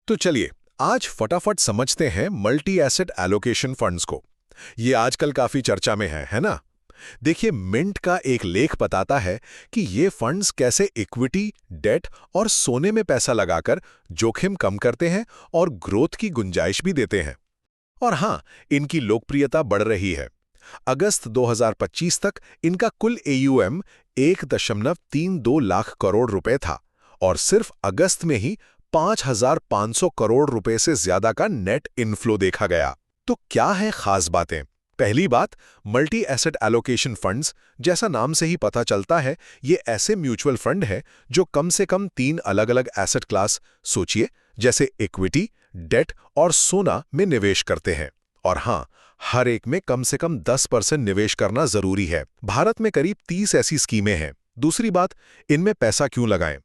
तो चलिए आज फटाफट समझते हैं मल्टी एसेट एलोकेशन फंड्स को। ये आजकल काफी चर्चा में है ना? देखिए, मिंट का एक लेख बताता है कि ये फंड्स कैसे इक्विटी, डेट और सोने में पैसा लगाकर जोखिम कम करते हैं और ग्रोथ की गुंजाइश भी देते हैं। और हाँ, इनकी लोकप्रियता बढ़ रही है। अगस्त 2025 तक इनका कुल AUM 1.32 लाख करोड़ रुपए था और सिर्फ अगस्त में ही 5,500 करोड़ रुपए से ज्यादा का नेट इनफ्लो देखा गया। तो क्या है खास बातें? पहली बात, मल्टी एसेट एलोकेशन फंड्स, जैसा नाम से ही पता चलता है, ये ऐसे म्यूचुअल फंड है जो कम से कम 3 अलग-अलग एसेट क्लास, सोचिए, जैसे इक्विटी, डेट और सोना में निवेश करते हैं। और हाँ, हर एक में कम से कम 10% निवेश करना जरूरी है। भारत में करीब 30 ऐसी स्कीमें हैं। दूसरी बात, इनमें पैसा क्यों लगाएं?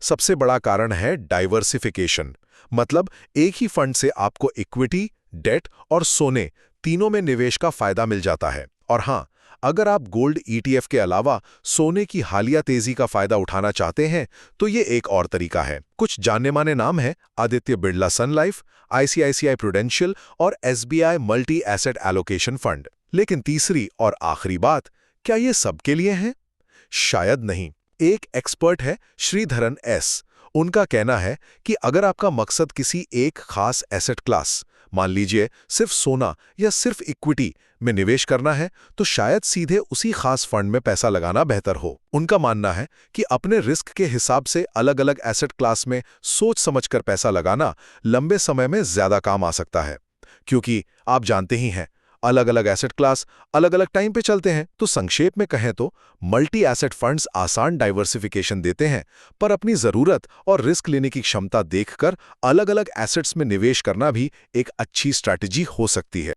सबसे बड़ा कारण है डाइवर्सिफिकेशन। मतलब एक ही फंड से आपको इक्विटी, डेट और सोने तीनों में निवेश का फायदा मिल जाता है। और हाँ, अगर आप गोल्ड ETF के अलावा सोने की हालिया तेजी का फायदा उठाना चाहते हैं तो ये एक और तरीका है। कुछ जानने माने नाम हैं: आदित्य बिरला सन लाइफ, ICICI प्रूडेंशियल और SBI multi asset allocation fund. लेकिन तीसरी और आखिरी बात, क्या ये सबके लिए है? शायद नहीं। एक एक्सपर्ट है श्रीधरन S। उनका कहना है कि अगर आपका मकसद किसी एक खास एसेट क्लास, मान लीजिए सिर्फ सोना या सिर्फ इक्विटी में निवेश करना है, तो शायद सीधे उसी खास फंड में पैसा लगाना बेहतर हो। उनका मानना है कि अपने रिस्क के हिसाब से अलग-अलग एसेट क्लास में सोच समझकर पैसा लगाना लंबे समय में ज्यादा काम आ सकता है। क्योंकि आप जानते ही हैं, अलग-अलग एसेट क्लास अलग-अलग टाइम पे चलते हैं। तो संक्षेप में कहें तो मल्टी एसेट फंड्स आसान डाइवर्सिफिकेशन देते हैं, पर अपनी जरूरत और रिस्क लेने की क्षमता देखकर अलग-अलग एसेट्स में निवेश करना भी एक अच्छी स्ट्रैटेजी हो सकती है।